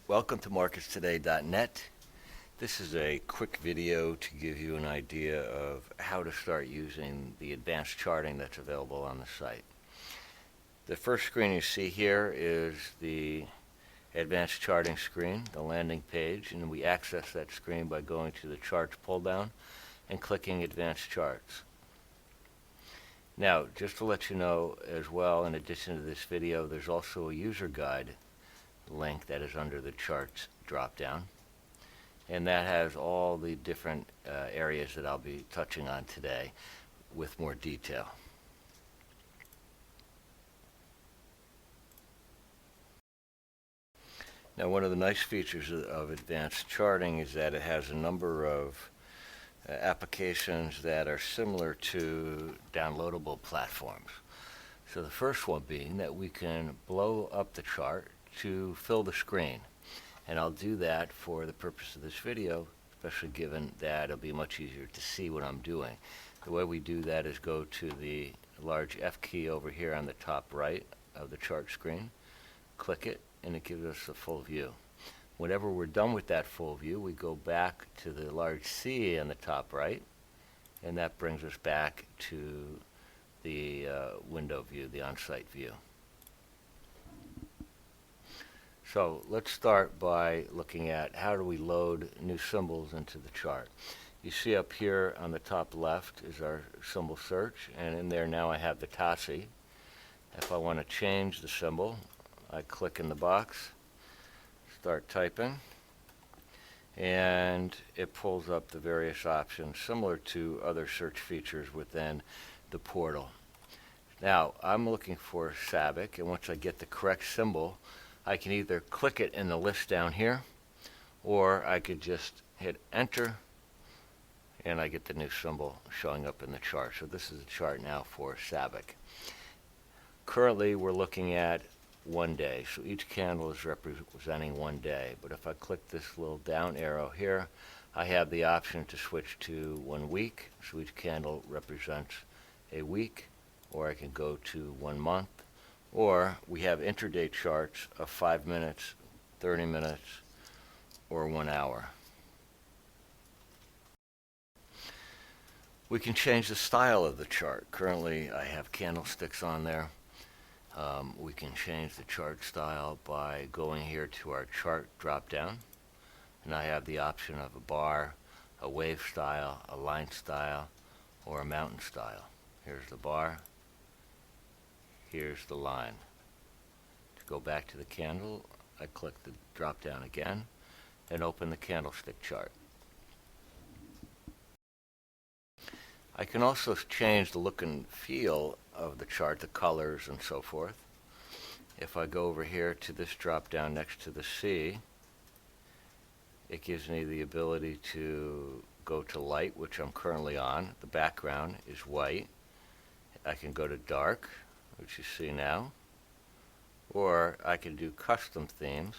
Welcome to MarketsToday.net. This is a quick video to give you an idea of how to start using the advanced charting that's available on the site. The first screen you see here is the advanced charting screen, the landing page, and we access that screen by going to the Charts pull-down and clicking Advanced Charts. Now, just to let you know as well, in addition to this video, there's also a user guide link that is under the Charts drop-down, and that has all the different areas that I'll be touching on today with more detail. Now, one of the nice features of advanced charting is that it has a number of applications that are similar to downloadable platforms. So the first one being that we can blow up the chart to fill the screen, and I'll do that for the purpose of this video, especially given that it'll be much easier to see what I'm doing. The way we do that is go to the large F key over here on the top right of the chart screen, click it, and it gives us a full view. Whenever we're done with that full view, we go back to the large C on the top right, and that brings us back to the window view, the on-site view. So let's start by looking at how do we load new symbols into the chart. You see up here on the top left is our symbol search, and in there now I have the TASI. If I want to change the symbol, I click in the box, start typing, and it pulls up the various options similar to other search features within the portal. Now I'm looking for SABIC, and once I get the correct symbol, I can either click it in the list down here, or I could just hit enter and I get the new symbol showing up in the chart. So this is a chart now for SABIC. Currently we're looking at 1 day, so each candle is representing 1 day. But if I click this little down arrow here, I have the option to switch to 1 week, so each candle represents a week, or I can go to 1 month. Or we have intraday charts of 5 minutes, 30 minutes, or 1 hour. We can change the style of the chart. Currently, I have candlesticks on there. We can change the chart style by going here to our chart drop-down, and I have the option of a bar, a wave style, a line style, or a mountain style. Here's the bar. Here's the line. To go back to the candle, I click the drop down again and open the candlestick chart. I can also change the look and feel of the chart, the colors and so forth. If I go over here to this drop down next to the C, it gives me the ability to go to light, which I'm currently on. The background is white. I can go to dark, which you see now, or I can do custom themes.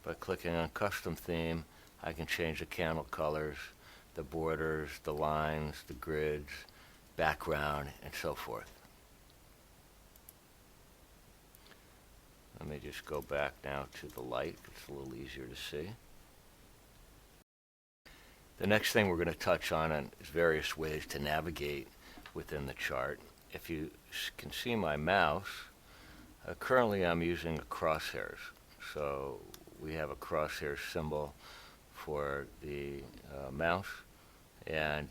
By clicking on custom theme, I can change the candle colors, the borders, the lines, the grids, background, and so forth. Let me just go back now to the light. It's a little easier to see. The next thing we're going to touch on is various ways to navigate within the chart. If you can see my mouse, currently I'm using a crosshairs. So we have a crosshairs symbol for the mouse, and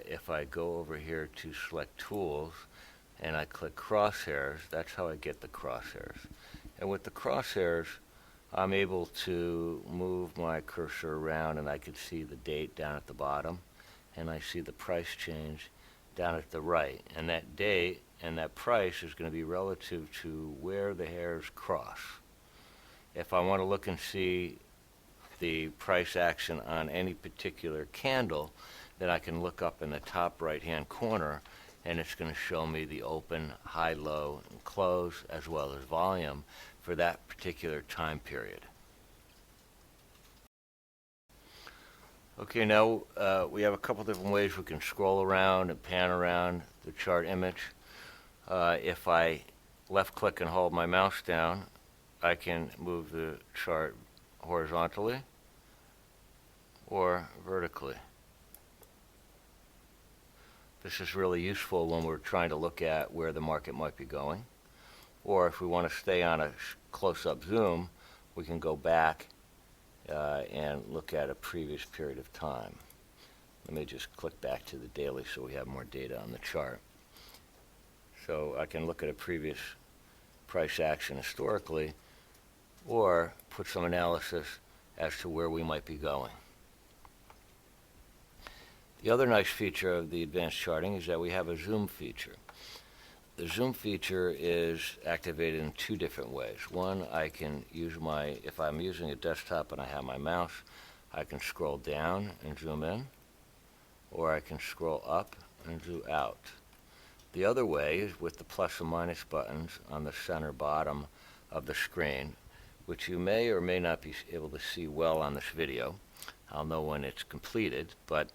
if I go over here to select tools and I click crosshairs, that's how I get the crosshairs. And with the crosshairs, I'm able to move my cursor around, and I can see the date down at the bottom, and I see the price change down at the right, and that date and that price is going to be relative to where the hairs cross. If I want to look and see the price action on any particular candle, then I can look up in the top right hand corner, and it's going to show me the open, high, low, and close, as well as volume for that particular time period. Okay, now we have a couple different ways we can scroll around and pan around the chart image. If I left click and hold my mouse down, I can move the chart horizontally or vertically. This is really useful when we're trying to look at where the market might be going. Or if we want to stay on a close-up zoom, we can go back and look at a previous period of time. Let me just click back to the daily so we have more data on the chart. So I can look at a previous price action historically, or put some analysis as to where we might be going. The other nice feature of the advanced charting is that we have a zoom feature. The zoom feature is activated in two different ways. One, I can use if I'm using a desktop and I have my mouse, I can scroll down and zoom in, or I can scroll up and zoom out. The other way is with the plus and minus buttons on the center bottom of the screen, which you may or may not be able to see well on this video. I'll know when it's completed, but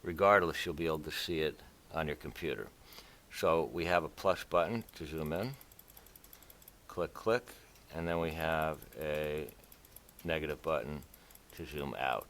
regardless, you'll be able to see it on your computer. So we have a plus button to zoom in, click, and then we have a negative button to zoom out.